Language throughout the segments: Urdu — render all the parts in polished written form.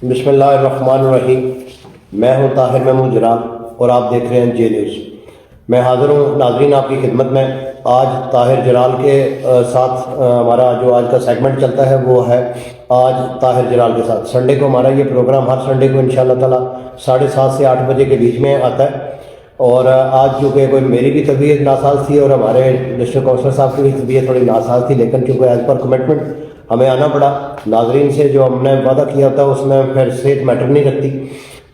بسم اللہ الرحمن الرحیم. میں ہوں طاہر محمود جرال اور آپ دیکھ رہے ہیں جے نیوز. میں حاضر ہوں ناظرین آپ کی خدمت میں. آج طاہر جرال کے ساتھ ہمارا جو آج کا سیگمنٹ چلتا ہے وہ ہے آج طاہر جرال کے ساتھ. سنڈے کو ہمارا یہ پروگرام ہر سنڈے کو انشاءاللہ تعالی 7:30 سے 8 بجے کے بیچ میں آتا ہے. اور آج چونکہ کوئی میری بھی طبیعت ناساز تھی اور ہمارے ڈسٹرکٹ کونسلر صاحب کی بھی طبیعت تھوڑی ناساز تھی، لیکن چونکہ ایز پر کمٹمنٹ ہمیں آنا پڑا. ناظرین سے جو ہم نے وعدہ کیا تھا اس میں پھر صحت میٹر نہیں رکھتی.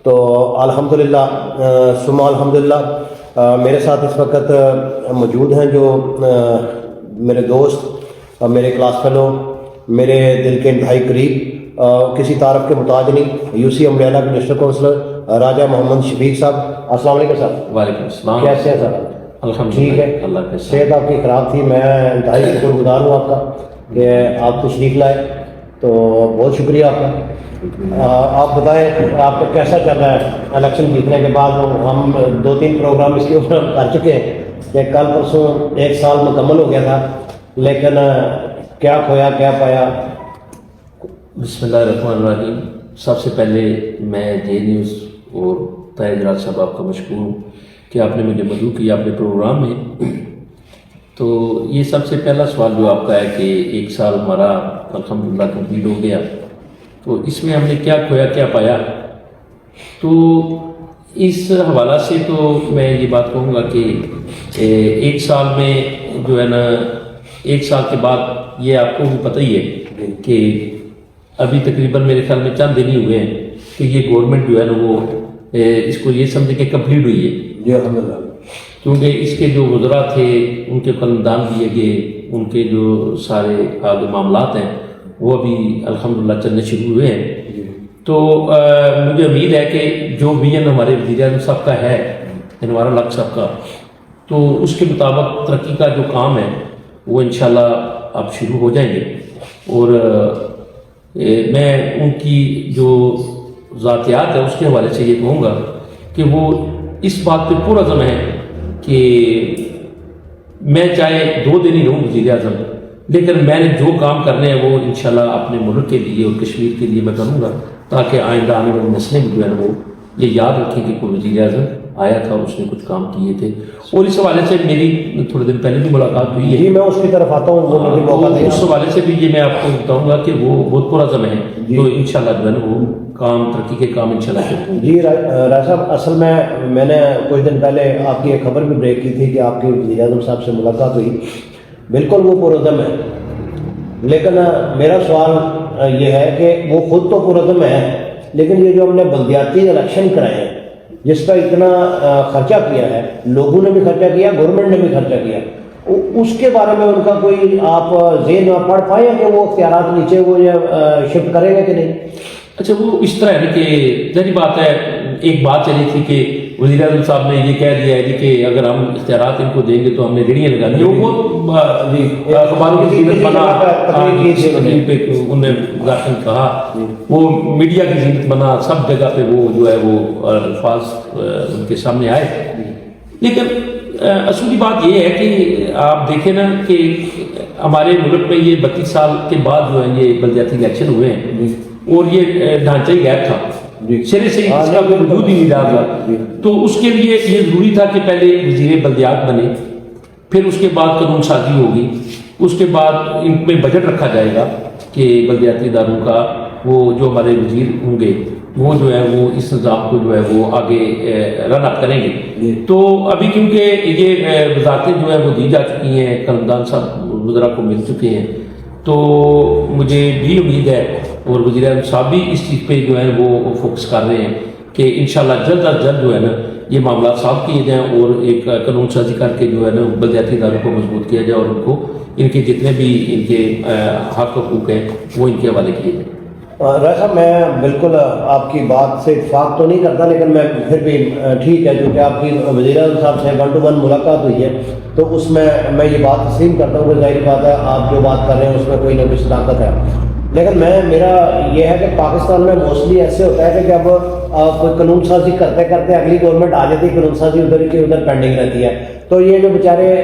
تو الحمدللہ ثم الحمدللہ میرے ساتھ اس وقت موجود ہیں جو میرے دوست، میرے کلاس فیلو، میرے دل کے انتہائی قریب، کسی تعارف کے محتاج نہیں، یو سی امریالہ کے ڈسٹرکٹ کونسلر راجہ محمد شفیق صاحب. السلام علیکم صاحب. وعلیکم السلام. کیسے ہیں صاحب؟ الحمدللہ ٹھیک ہے. اللہ کے صحت آپ کی خراب تھی، میں انتہائی شکر گزار ہوں آپ کا کہ آپ تشریف لائے، تو بہت شکریہ آپ کا. آپ بتائیں آپ کا کیسا چل رہا ہے الیکشن جیتنے کے بعد؟ ہم 2-3 پروگرام اس کے اوپر کر چکے ہیں کہ کل پرسوں 1 سال مکمل ہو گیا تھا، لیکن کیا کھویا کیا پایا. بسم اللہ الرحمن الرحیم. سب سے پہلے میں جے نیوز اور طاہر جرال صاحب آپ کا مشکور ہوں کہ آپ نے مجھے مدعو کیا اپنے پروگرام میں. تو یہ سب سے پہلا سوال جو آپ کا ہے کہ 1 سال ہمارا الحمدللہ کمپلیٹ ہو گیا، تو اس میں ہم نے کیا کھویا کیا پایا. تو اس حوالہ سے تو میں یہ بات کہوں گا کہ 1 سال میں جو ہے نا، 1 سال کے بعد یہ آپ کو بھی پتہ ہی ہے کہ ابھی تقریباً میرے خیال میں چند دن ہی ہوئے ہیں کہ یہ گورنمنٹ جو ہے نا وہ اس کو یہ سمجھے کہ کمپلیٹ ہوئی ہے. جی الحمدللہ. کیونکہ اس کے جو وزراء تھے ان کے قلمدان دیے گئے، ان کے جو سارے آگے معاملات ہیں وہ ابھی الحمدللہ چلنے شروع ہوئے ہیں. تو مجھے امید ہے کہ جو ویژن ہمارے وزیر اعظم صاحب کا ہے، انوار الحق صاحب کا، تو اس کے مطابق ترقی کا جو کام ہے وہ انشاءاللہ اب شروع ہو جائیں گے. اور میں ان کی جو ذاتیات ہے اس کے حوالے سے یہ کہوں گا کہ وہ اس بات پہ پرعزم ہے کہ میں چاہے 2 دن ہی رہوں وزیر اعظم، لیکن میں نے جو کام کرنے ہیں وہ انشاءاللہ اپنے ملک کے لیے اور کشمیر کے لیے میں کروں گا، تاکہ آئندہ آنے والی نسلیں جو ہے وہ یہ یاد رکھیں کہ کوئی وزیر اعظم آیا تھا اور اس نے کچھ کام کیے تھے. اور اس حوالے سے میری تھوڑے دن پہلے بھی ملاقات ہوئی ہے. جی میں اس کی طرف آتا ہوں، وہ مجھے موقع دیں. اس حوالے سے بھی یہ میں آپ کو بتاؤں گا کہ وہ بہت پرعزم ہے، تو انشاءاللہ جو ہے نا وہ کام ترقی کے کام انشاءاللہ کریں گے. جی راج صاحب، اصل میں نے کچھ دن پہلے آپ کی ایک خبر بھی بریک کی تھی کہ آپ کی وزیر اعظم صاحب سے ملاقات ہوئی. بالکل وہ پرعزم ہے، لیکن میرا سوال یہ ہے کہ وہ خود تو پرعزم ہے، لیکن یہ جو ہم نے بلدیاتی الیکشن کرائے ہیں جس کا اتنا خرچہ کیا ہے، لوگوں نے بھی خرچہ کیا، گورنمنٹ نے بھی خرچہ کیا، اس کے بارے میں ان کا کوئی آپ ذہن پڑھ پائے کہ وہ اختیارات نیچے وہ شفٹ کریں گے کہ نہیں؟ اچھا، وہ اس طرح ہے کہ ظاہری بات ہے، ایک بات چلی تھی کہ وزیر اعظم صاحب نے یہ کہہ دیا ہے کہ اگر ہم اختیارات ان کو دیں گے تو ہم نے ریڑیاں لگا دی. وہ اخباروں کی زینت بنا، انہوں نے کہا وہ میڈیا کی زینت بنا، سب جگہ پہ وہ جو ہے وہ الفاظ ان کے سامنے آئے. لیکن اصولی بات یہ ہے کہ آپ دیکھیں نا کہ ہمارے ملک میں یہ 32 سال کے بعد جو ہے یہ بلدیاتی الیکشن ہوئے ہیں اور یہ ڈھانچہ ہی غائب تھا، سرے سے اس کا کوئی وجود ہی نہیں رہا. تو اس کے لیے یہ ضروری تھا کہ پہلے وزیر بلدیات بنے، پھر اس کے بعد قانون سازی ہوگی، اس کے بعد ان میں بجٹ رکھا جائے گا کہ بلدیاتی اداروں کا وہ جو ہمارے وزیر ہوں گے وہ جو ہے وہ اس نظام کو جو ہے وہ آگے رن اپ کریں گے. تو ابھی کیونکہ یہ وزارتیں جو ہیں وہ دی جا چکی ہیں، قلمدان صاحب وزراء کو مل چکے ہیں، تو مجھے بھی امید ہے اور وزیر اعظم صاحب بھی اس چیز پہ جو ہے وہ فوکس کر رہے ہیں کہ انشاءاللہ جلد از جلد جو ہے نا یہ معاملات صاف کیے جائیں اور ایک قانون سازی کر کے جو ہے نا بلدیاتی اداروں کو مضبوط کیا جائے اور ان کو ان کے جتنے بھی ان کے حق حقوق ہیں وہ ان کے حوالے کیے جائیں. راج صاحب، میں بالکل آپ کی بات سے اتفاق تو نہیں کرتا، لیکن میں پھر بھی ٹھیک ہے کیونکہ آپ کی وزیر اعظم صاحب سے 1 to 1 ملاقات ہوئی ہے تو اس میں یہ بات تسلیم کرتا ہوں کہ ظاہر بات ہے آپ جو بات کر رہے ہیں اس میں کوئی نہ کوئی صداقت ہے. لیکن میرا یہ ہے کہ پاکستان میں موسٹلی ایسے ہوتا ہے کہ جب کوئی قانون سازی کرتے کرتے اگلی گورنمنٹ آ جاتی ہے، قانون سازی ادھر کی ادھر پینڈنگ رہتی ہے، تو یہ جو بیچارے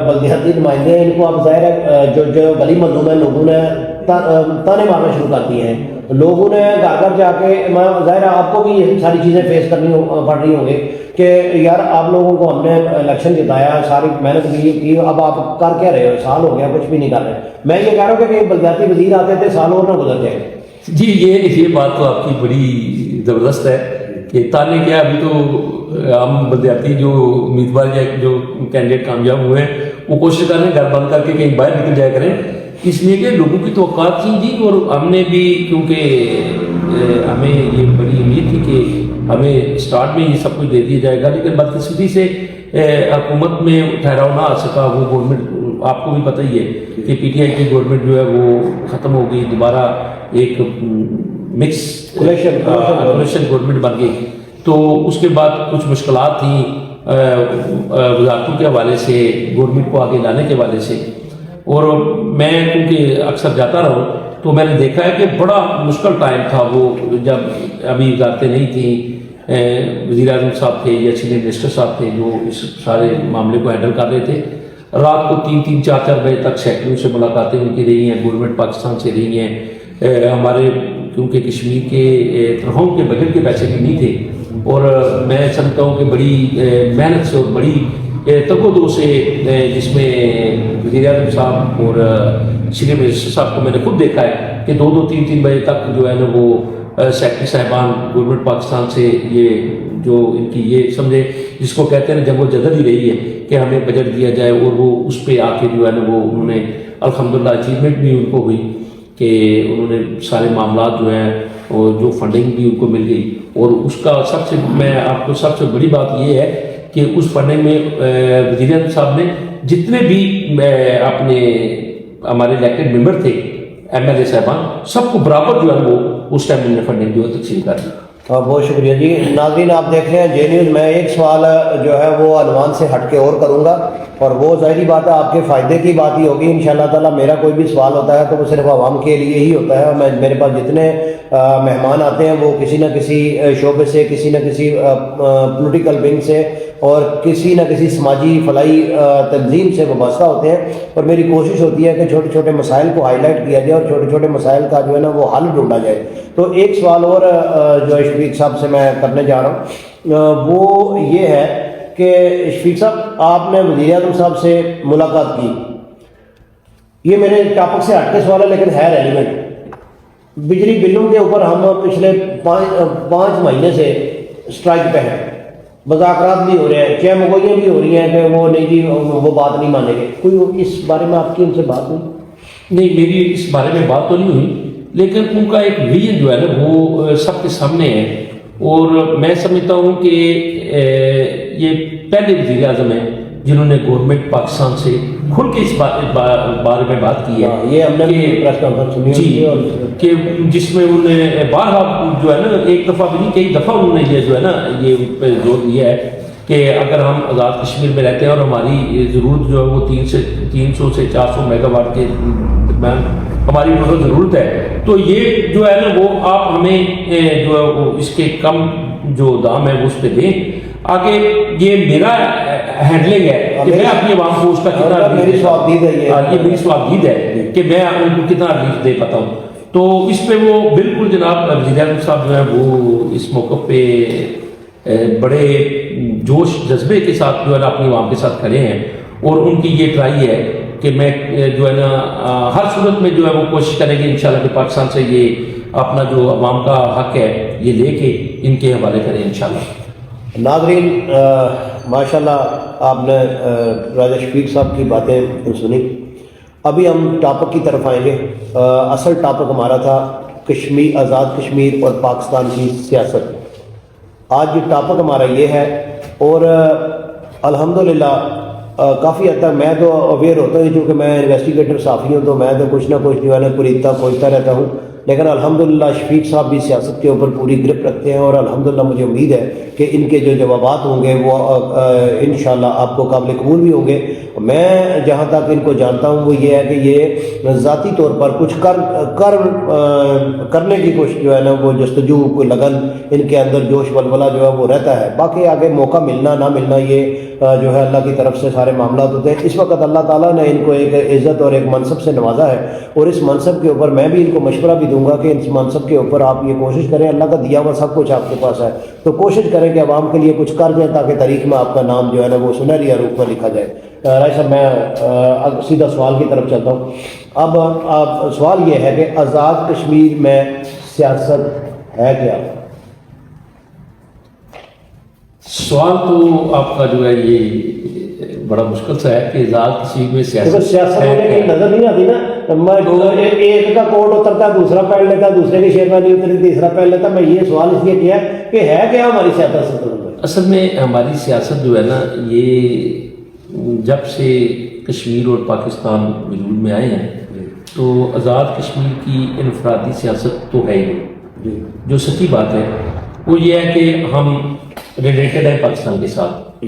بلدیاتی نمائندے ہیں ان کو اب ظاہر ہے جو گلی محلوں میں لوگوں نے تانے مارنا شروع کر دیے ہیں لوگوں نے گھر گھر جا کے ظاہر ہے آپ کو بھی یہ ساری چیزیں فیس کرنی پڑ رہی ہوں گی کہ یار آپ لوگوں کو ہم نے الیکشن جتایا، ساری محنت کی، اب آپ کر کیا رہے ہو؟ سال ہو گیا کچھ بھی نہیں کر رہے۔ میں یہ کہہ رہا ہوں کہ بلدیاتی وزیر آتے تھے، سال اور نہ گزر جائے۔ جی یہ بات تو آپ کی بڑی زبردست ہے کہ تانے کیا ابھی تو ہم بلدیاتی جو امیدوار یا جو کینڈیڈیٹ کامیاب ہوئے ہیں وہ کوشش کر رہے ہیں گھر بند کر کے کہیں باہر نکل جایا کریں، اس لیے کہ لوگوں کی توقعات تھیں جی، اور ہم نے بھی کیونکہ ہمیں یہ بڑی امید تھی کہ ہمیں سٹارٹ میں یہ سب کچھ دے دیا جائے گا، لیکن بدقسمتی سے حکومت میں ٹھہراؤ نہ آ سکا۔ وہ گورنمنٹ آپ کو بھی پتہ ہی ہے کہ پی ٹی آئی کی گورنمنٹ جو ہے وہ ختم ہو گئی، دوبارہ ایک مکس کولیشن گورنمنٹ بن گئی، تو اس کے بعد کچھ مشکلات تھیں وزارتوں کے حوالے سے، گورنمنٹ کو آگے لانے کے حوالے سے، اور میں کیونکہ اکثر جاتا رہا ہوں تو میں نے دیکھا ہے کہ بڑا مشکل ٹائم تھا وہ، جب ابھی وزارتیں نہیں تھیں، وزیر اعظم صاحب تھے یا سینئر منسٹر صاحب تھے جو اس سارے معاملے کو ہینڈل کر رہے تھے۔ رات کو 3-3 4-4 بجے تک سیکٹریوں سے ملاقاتیں ان کی رہی ہیں، گورنمنٹ پاکستان سے رہی ہیں، ہمارے کیونکہ کشمیر کے ترہم کے بجٹ کے پیسے بھی نہیں تھے، اور میں سمجھتا ہوں کہ بڑی محنت سے اور بڑی تگ و دو سے، جس میں وزیر اعظم صاحب اور سینئر منسٹر صاحب کو میں نے خود دیکھا ہے کہ 2-2 3-3 بجے تک جو ہے نا وہ سیکٹری صاحبان گورنمنٹ پاکستان سے یہ جو ان کی یہ سمجھے جس کو کہتے ہیں جنگ و جدل ہی رہی ہے کہ ہمیں بجٹ دیا جائے، اور وہ اس پہ آ کے جو ہے نا وہ انہوں نے الحمدللہ اچیومنٹ بھی ان کو ہوئی کہ انہوں نے سارے معاملات جو ہیں اور جو فنڈنگ بھی ان کو مل گئی، اور اس کا سب سے میں آپ کو سب سے بڑی بات یہ ہے کہ اس فنڈنگ میں وزیر اعظم صاحب نے جتنے بھی اپنے ہمارے الیکٹڈ ممبر تھے ایم ایل اے صاحبان سب کو برابر جو ہے وہ اس ٹائم انہوں نے فنڈنگ جو ہے تقسیم کر دی۔ بہت شکریہ جی۔ ناظرین آپ دیکھ رہے ہیں جے نیوز، میں ایک سوال جو ہے وہ عنوان سے ہٹ کے اور کروں گا، اور وہ ظاہری بات ہے آپ کے فائدے کی بات ہی ہوگی انشاءاللہ تعالیٰ۔ میرا کوئی بھی سوال ہوتا ہے تو وہ صرف عوام کے لیے ہی ہوتا ہے، میرے پاس جتنے مہمان آتے ہیں وہ کسی نہ کسی شعبے سے، کسی نہ کسی پولیٹیکل ونگ سے اور کسی نہ کسی سماجی فلاحی تنظیم سے وابستہ ہوتے ہیں، اور میری کوشش ہوتی ہے کہ چھوٹے چھوٹے مسائل کو ہائی لائٹ کیا جائے اور چھوٹے چھوٹے مسائل کا جو ہے نا وہ حل ڈھونڈا جائے۔ تو ایک سوال اور جو ہے شفیق صاحب سے میں کرنے جا رہا ہوں، وہ یہ ہے کہ شفیق صاحب آپ نے وزیر اعظم صاحب سے ملاقات کی، یہ میرے ٹاپک سے ہٹ کے سوال ہے لیکن ہے ریلیونٹ۔ بجلی بلوں کے اوپر ہم پچھلے 5 مہینے سے اسٹرائک پہ ہیں، مذاکرات بھی ہو رہے ہیں، چھ مگوئیاں بھی ہو رہی ہیں کہ وہ نہیں جی وہ بات نہیں مانیں گے۔ کوئی اس بارے میں آپ کی ان سے بات ہوئی؟ نہیں، میری اس بارے میں بات تو نہیں ہوئی، لیکن ان کا ایک ویژن جو ہے نا وہ سب کے سامنے ہے، اور میں سمجھتا ہوں کہ یہ پہلے وزیر اعظم ہیں جنہوں نے گورنمنٹ پاکستان سے کھل کے اس بارے میں بات کی ہے۔ یہ ہم نے پریس کانفرنس سنی جی، کہ جس میں انہوں نے بارہا جو ہے نا ایک دفعہ بھی نہیں کئی دفعہ انہوں نے یہ جو ہے نا یہ پہ زور دیا ہے کہ اگر ہم آزاد کشمیر میں رہتے ہیں اور ہماری ضرورت جو ہے وہ 300 سے 400 میگا واٹ کے درمیان ہماری بہت ضرورت ہے، تو یہ جو ہے نا وہ آپ ہمیں جو ہے وہ اس کے کم جو دام ہے وہ اس پہ دیں۔ آگے یہ میرا ہینڈلنگ ہے کہ میں اپنی عوام کو اس کا کتنا میری سوابدید ہے، یہ میری سوابدید ہے کہ میں ان کو کتنا ریلیف دے پاتا ہوں۔ تو اس پہ وہ بالکل جناب وزیر اعظم صاحب جو ہے وہ اس موقع پہ بڑے جوش جذبے کے ساتھ جو ہے نا اپنی عوام کے ساتھ کھڑے ہیں، اور ان کی یہ ٹرائی ہے کہ میں جو ہے نا ہر صورت میں جو ہے وہ کوشش کریں گے انشاءاللہ کہ پاکستان سے یہ اپنا جو عوام کا حق ہے یہ لے کے ان کے حوالے کریں انشاءاللہ۔ ناظرین ماشاءاللہ آپ نے راجہ شفیق صاحب کی باتیں سنی، ابھی ہم ٹاپک کی طرف آئیں گے۔ اصل ٹاپک ہمارا تھا کشمیر، آزاد کشمیر اور پاکستان کی سیاست۔ آج ٹاپک ہمارا یہ ہے، اور الحمدللہ کافی حد تک میں تو اویئر ہوتا ہوں چونکہ میں انویسٹیگیٹر صحافی ہوں، تو میں تو کچھ نہ کچھ جو ہے نا کھوجتا رہتا ہوں، لیکن الحمدللہ شفیق صاحب بھی سیاست کے اوپر پوری گرپ رکھتے ہیں، اور الحمدللہ مجھے امید ہے کہ ان کے جو جوابات ہوں گے وہ انشاءاللہ آپ کو قابل قبول بھی ہوں گے، میں جہاں تک ان کو جانتا ہوں وہ یہ ہے کہ یہ ذاتی طور پر کچھ کرنے کی کوشش جو ہے نا وہ جستجو کو لگن ان کے اندر جوش ولولہ جو ہے وہ رہتا ہے. باقی آگے موقع ملنا نہ ملنا یہ جو ہے اللہ کی طرف سے سارے معاملات ہوتے ہیں. اس وقت اللہ تعالیٰ نے ان کو ایک عزت اور ایک منصب سے نوازا ہے اور اس منصب کے اوپر میں بھی ان کو مشورہ بھی دوں گا کہ اس منصب کے اوپر آپ یہ کوشش کریں, اللہ کا دیا ہوا سب کچھ آپ کے پاس ہے تو کوشش کریں کہ عوام کے لیے کچھ کر دیں تاکہ تاریخ میں آپ کا نام جو ہے نا وہ سنہری حروف میں لکھا جائے. رائے صاحب میں سیدھا سوال کی طرف چلتا ہوں. اب سوال یہ ہے کہ آزاد کشمیر میں سیاست ہے کیا؟ سوال تو آپ کا جو ہے یہ بڑا مشکل سا ہے کہ آزاد کشمیر میں سیاست ہونے کی نظر نہیں آتی نا. ایک کا کوٹ اترتا دوسرا پہن لیتا, دوسرے کی شیروانی اتری تیسرا پہن لیتا. میں یہ سوال اس لیے کیا کہ ہے کیا ہماری سیاست؟ اصل میں ہماری سیاست جو ہے نا یہ جب سے کشمیر اور پاکستان وجود میں آئے ہیں تو آزاد کشمیر کی انفرادی سیاست تو ہے ہی. جو سچی بات ہے وہ یہ ہے کہ ہم ریلیٹڈ ہیں پاکستان کے ساتھ,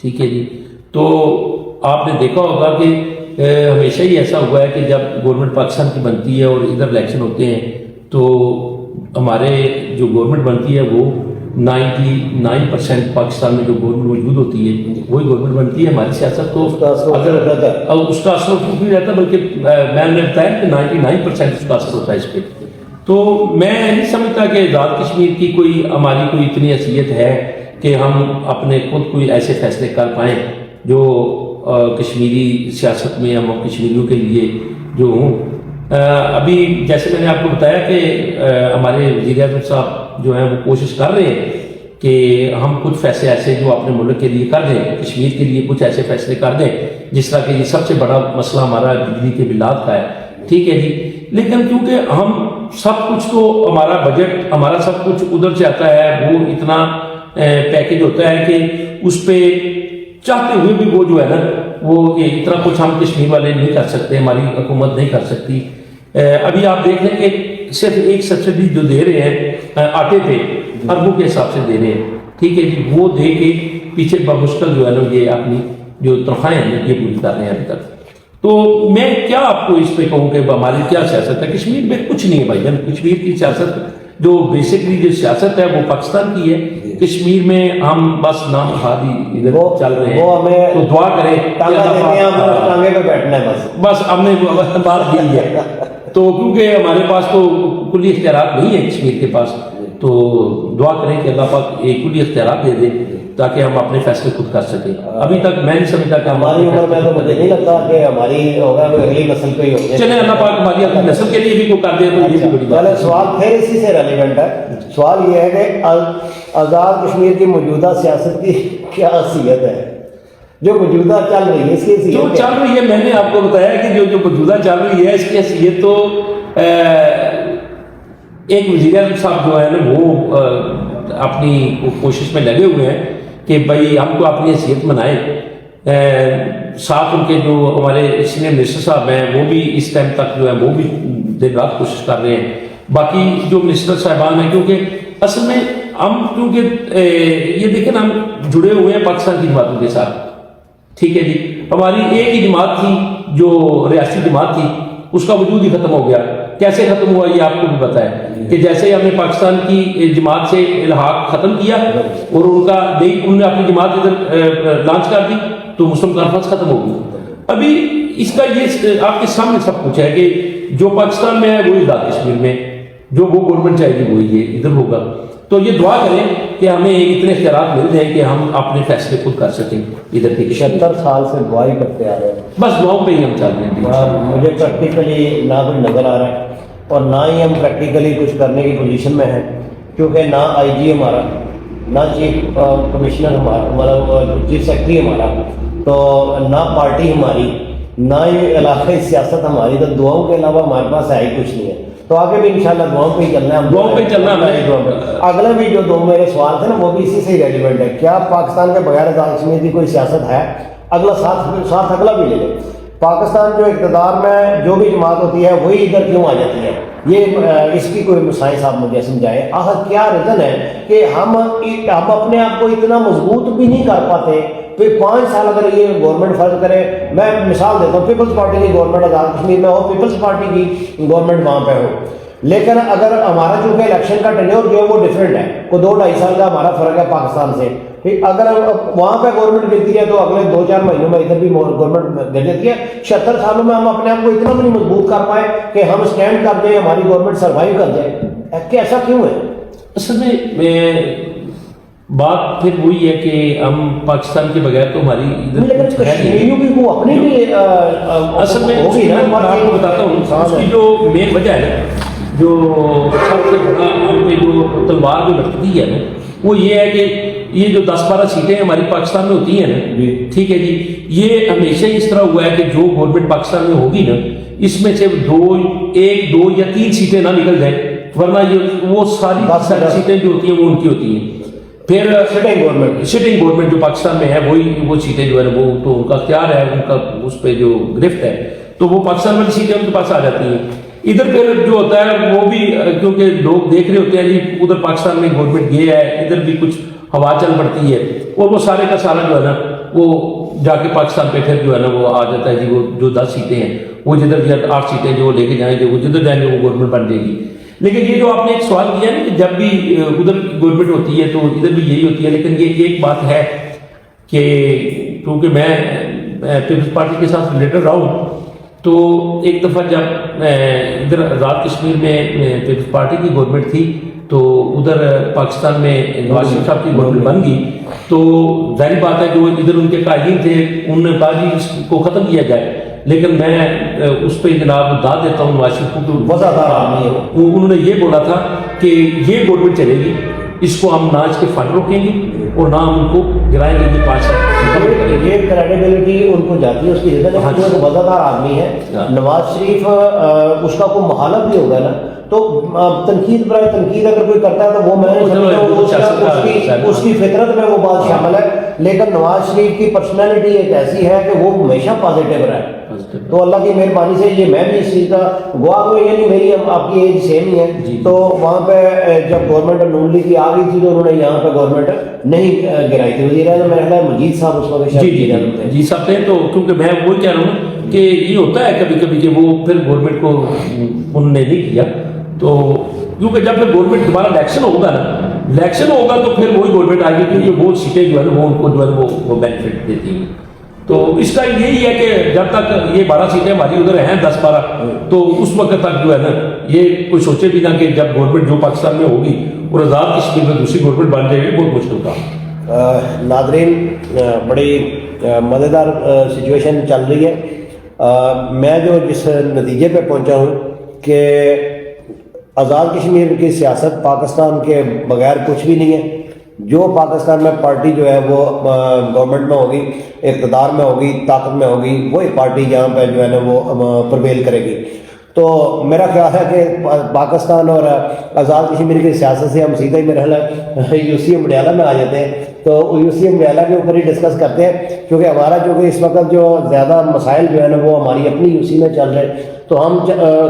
ٹھیک ہے جی. تو آپ نے دیکھا ہوگا کہ ہمیشہ ہی ایسا ہوا ہے کہ جب گورنمنٹ پاکستان کی بنتی ہے اور ادھر الیکشن ہوتے ہیں تو ہمارے جو گورنمنٹ بنتی ہے وہ 99% پاکستان میں جو گورنمنٹ موجود ہوتی ہے وہی گورنمنٹ بنتی ہے. ہماری سیاست تو اگر اس کا اثر نہیں رہتا بلکہ میں نے بتایا کہ 99% اس کا اثر ہوتا ہے اس پہ. تو میں نہیں سمجھتا کہ آزاد کشمیر کی ہماری کوئی اتنی حیثیت ہے کہ ہم اپنے خود کوئی ایسے فیصلے کر پائیں جو کشمیری سیاست میں ہم کشمیریوں کے لیے جو ہوں. ابھی جیسے میں نے آپ کو بتایا کہ ہمارے وزیر اعظم صاحب جو ہیں وہ کوشش کر رہے ہیں کہ ہم کچھ فیصلے ایسے جو اپنے ملک کے لیے کر دیں, کشمیر کے لیے کچھ ایسے فیصلے کر دیں جس طرح کہ یہ سب سے بڑا مسئلہ ہمارا بجلی کے بلات کا ہے, ٹھیک ہے جی. لیکن کیونکہ ہم سب کچھ تو ہمارا بجٹ ہمارا سب کچھ ادھر سے آتا ہے, وہ اتنا پیکج ہوتا ہے کہ اس پہ چاہتے ہوئے بھی وہ جو ہے نا وہ اتنا کچھ ہم کشمیر والے نہیں کر سکتے, ہماری حکومت نہیں کر سکتی. ابھی آپ دیکھ لیں کہ صرف ایک سبسڈی جو دے رہے ہیں آٹے پہ اربوں کے حساب سے دے رہے ہیں, ٹھیک ہے جی. وہ دے کے پیچھے بمشکل جو ہے نا یہ اپنی جو تنخواہیں ہیں یہ پوری کر رہے ہیں ابھی تک. تو میں کیا آپ کو اس پہ کہوں کہ ہماری کیا سیاست ہے؟ کشمیر میں کچھ نہیں ہے بھائی جان. کشمیر کی سیاست جو بیسکلی جو سیاست ہے وہ پاکستان کی ہے. کشمیر میں ہم بس نام خادی ادھر چل رہے ہیں تو دعا کریں بس ہم نے بات کی ہے. تو کیونکہ ہمارے پاس تو کلی اختیارات نہیں ہے کشمیر کے پاس, تو دعا کریں کہ اللہ پاک ایک کلی اختیارات دے دے تاکہ ہم اپنے فیصلے خود کر سکیں. ابھی تک میں نہیں سمجھتا کہ ہماری عمر میں تو مجھے نہیں لگتا کہ ہماری ہوگا اگلی نسل پہ ہی ہوگا. چلیں اللہ پاک ہماری اپنی نسل کے لیے بھی کوئی کر دے تو یہ بھی بڑی بات ہے. سوال پھر اسی سے ریلیونٹ ہے. سوال یہ ہے کہ آزاد کشمیر کی موجودہ سیاست کی کیا حیثیت ہے جو موجودہ چل رہی ہے؟ اس کی جو چل رہی ہے میں نے آپ کو بتایا کہ جو موجودہ چل رہی ہے اس کی حیثیت تو ایک وزیر اعظم صاحب جو ہے نا وہ اپنی کوشش میں لگے ہوئے ہیں کہ بھائی ہم کو اپنی حیثیت بنائیں. ساتھ ان کے جو ہمارے سینئر منسٹر صاحب ہیں وہ بھی اس ٹائم تک جو ہے وہ بھی دن رات کوشش کر رہے ہیں. باقی جو منسٹر صاحبان ہیں کیونکہ اصل میں ہم کیونکہ یہ دیکھیں ہم جڑے ہوئے ہیں پاکستان کی جماعتوں کے ساتھ, ٹھیک ہے جی. ہماری ایک ہی جماعت تھی جو ریاستی جماعت تھی, اس کا وجود ہی ختم ہو گیا. کیسے ختم ہوا یہ آپ کو بھی پتا ہے کہ جیسے ہم نے پاکستان کی جماعت سے الحاق ختم کیا اور انہوں نے اپنی جماعت ادھر لانچ کر دی تو مسلم کانفرنس ختم ہو گئی. ابھی اس کا یہ آپ کے سامنے سب کچھ ہے کہ جو پاکستان میں ہے وہی آزاد کشمیر میں, جو وہ گورنمنٹ چاہے گی وہی یہ ادھر ہوگا. تو یہ دعا کریں کہ ہمیں اتنے اختیارات مل جائیں کہ ہم اپنے فیصلے خود کر سکیں. ادھر کے 76 سال سے دعا ہی کرتے آ رہے ہیں, بس دعاؤں پہ ہی ہم چل رہے ہیں. مجھے پریکٹیکلی نہ کوئی نظر آ رہا ہے اور نہ ہی ہم پریکٹیکلی کچھ کرنے کی پوزیشن میں ہیں, کیونکہ نہ آئی جی ہمارا, نہ چیف کمشنر ہمارا, چیف سیکرٹری ہمارا, تو نہ پارٹی ہماری, نہ ہی علاقائی سیاست ہماری. تو دعاؤں کے علاوہ ہمارے پاس ہے ہی کچھ نہیں ہے. تو آگے بھی انشاءاللہ دعاؤں پہ ہی چلنا ہے. دعاؤں پہ چلنا ہے. اگلا بھی جو دو میرے سوال تھے نا وہ بھی اسی سے ریلیونٹ ہے. کیا پاکستان کے بغیر آزاد کشمیر کی کوئی سیاست ہے؟ اگلا ساتھ اگلا بھی لے لیں. پاکستان جو اقتدار میں جو بھی جماعت ہوتی ہے وہی ادھر کیوں آ جاتی ہے؟ یہ اس کی کوئی سائنس آپ مجھے سمجھائیں. آخر کیا ریزن ہے کہ ہم اپنے آپ کو اتنا مضبوط بھی نہیں کر پاتے پھر 5 سال اگر یہ گورنمنٹ فرض کرے، میں مثال دیتا ہوں، پیپلز پارٹی کی گورنمنٹ آزاد کشمیر میں ہو، پیپلز پارٹی کی گورنمنٹ وہاں پہ ہو، لیکن اگر ہمارا چونکہ الیکشن کا ٹینیور جو ہے وہ ڈفرینٹ ہے، کوئی 2-2.5 سال کا ہمارا فرق ہے پاکستان سے، اگر وہاں پہ گورنمنٹ گرتی ہے تو اگلے 2-4 مہینوں میں ادھر بھی گورنمنٹ گر جاتی ہے. 76 سالوں میں ہم اپنے آپ کو اتنا بھی نہیں مضبوط کر پائے کہ ہم اسٹینڈ کر دیں، ہماری گورنمنٹ سروائیو کر جائے، کہ ایسا کیوں ہے؟ اصل میں بات پھر وہی ہے کہ ہم پاکستان کے بغیر تو ہماری لیکن کشمیریوں کی وہ اپنی بھی اصل میں میں آپ کو بتاتا ہوں اس کی جو مین وجہ ہے نا، جو سب سے بڑا ہم پہ جو تلوار جو لگتی ہے نا، وہ یہ ہے کہ یہ جو 10-12 سیٹیں ہماری پاکستان میں ہوتی ہیں نا، ٹھیک ہے جی، یہ ہمیشہ اس طرح ہوا ہے کہ جو گورنمنٹ پاکستان میں ہوگی نا، اس میں سے 1, 2 یا 3 سیٹیں نہ نکل جائیں، ورنہ یہ وہ ساری سیٹیں جو ہوتی ہیں وہ ان کی ہوتی ہیں. پھر سٹنگ گورنمنٹ جو پاکستان میں ہے وہ سیٹیں جو ہے نا، وہ تو ان کا اختیار ہے، ان کا اس پہ جو گرفت ہے، تو وہ پاکستان والی سیٹیں ان کے پاس آ جاتی ہیں. ادھر پھر جو ہوتا ہے وہ بھی کیونکہ لوگ دیکھ رہے ہوتے ہیں جی ادھر پاکستان میں گورنمنٹ گیا ہے، ادھر بھی کچھ ہوا چل پڑتی ہے، اور وہ سارے کا سارا جو ہے نا وہ جا کے پاکستان پہ پھر جو ہے نا وہ آ جاتا ہے جی، وہ جو 10 سیٹیں ہیں وہ جدھر 8 سیٹیں جو لے کے جائیں گے، وہ جدھر جائیں گے وہ گورنمنٹ بن جائے گی. لیکن یہ جو آپ نے ایک سوال کیا نا کہ جب بھی ادھر گورنمنٹ ہوتی ہے تو ادھر بھی یہی ہوتی ہے، لیکن یہ ایک بات ہے کہ کیونکہ میں پیپلز پارٹی کے ساتھ ریلیٹڈ رہا ہوں، تو ایک دفعہ جب ادھر آزاد کشمیر میں پیپلز پارٹی کی گورنمنٹ تھی تو ادھر پاکستان میں نواز شریف صاحب کی گورنمنٹ بن گئی، تو ظاہر بات ہے جو ادھر ان کے قائدین تھے انہوں نے کہا جی اس کو ختم کیا جائے، لیکن میں اس پہ جناب داد دیتا ہوں نواز شریف کو، وفادار آدمی ہے، انہوں نے یہ بولا تھا کہ یہ گورنمنٹ چلے گی، اس کو ہم نہ اس کے فنڈ روکیں گے اور نہ ہم ان کو گرائیں گے. یہ 5 سال یہ کریڈیبلٹی ان کو جاتی ہے اس کی وجہ سے، جو وفادار آدمی ہے. نواز شریف اس کا کوئی مخالف بھی ہوگا نا تو تنقید برائے تنقید اگر کوئی کرتا ہے تو وہ میں اس کی فطرت میں وہ بات شامل ہے، لیکن نواز شریف کی پرسنالٹی ایک ایسی ہے کہ وہ ہمیشہ پازیٹیو رہا ہے. تو اللہ کی مہربانی سے یہ میں بھی اس چیز کا گواہ ہوں، یہ نہیں میری آپ کی ایج سیم ہی ہے، تو وہاں پہ جب گورنمنٹ نون لیگ کی آ گئی تھی تو انہوں نے یہاں پہ گورنمنٹ نہیں گرائی تھی. وزیر اعظم میرا خیال ہے مجید صاحب اس وقت جی صاحب تھے. تو کیونکہ میں وہی کہہ رہا ہوں کہ یہ ہوتا ہے کبھی کبھی کہ وہ پھر گورنمنٹ کو انہوں نے نہیں کیا، تو کیونکہ جب پھر گورنمنٹ دوبارہ الیکشن ہوگا نا، الیکشن ہوگا تو پھر وہی گورنمنٹ آئے گی کیونکہ وہ سیٹیں جو ہے نا وہ ان کو جو ہے وہ بینیفٹ دیتی ہیں. تو اس کا یہی ہے کہ جب تک یہ 12 سیٹیں ہماری ادھر ہیں 10-12، تو اس وقت تک جو ہے نا یہ کوئی سوچے بھی نہ کہ جب گورنمنٹ جو پاکستان میں ہوگی اور آزاد کشمیر میں دوسری گورنمنٹ بن جائے گی، بہت مشکل کام. ناظرین بڑی مزیدار سچویشن چل رہی ہے. میں جو جس نتیجے پہ پہنچا ہوں کہ آزاد کشمیر کی سیاست پاکستان کے بغیر کچھ بھی نہیں ہے. جو پاکستان میں پارٹی جو ہے وہ گورنمنٹ میں ہوگی، اقتدار میں ہوگی، طاقت میں ہوگی، وہی پارٹی جہاں پہ جو ہے نا وہ پرویل کرے گی. تو میرا خیال ہے کہ پاکستان اور آزاد کشمیر کی سیاست سے ہم سیدھا ہی میرا خیال ہے یوسی مڈیالہ میں آ جاتے ہیں. تو یوسی مڈیالہ کے اوپر ہی ڈسکس کرتے ہیں، کیونکہ ہمارا جو کہ اس وقت جو زیادہ مسائل جو ہے نا وہ ہماری اپنی یوسی میں چل رہے ہیں، تو ہم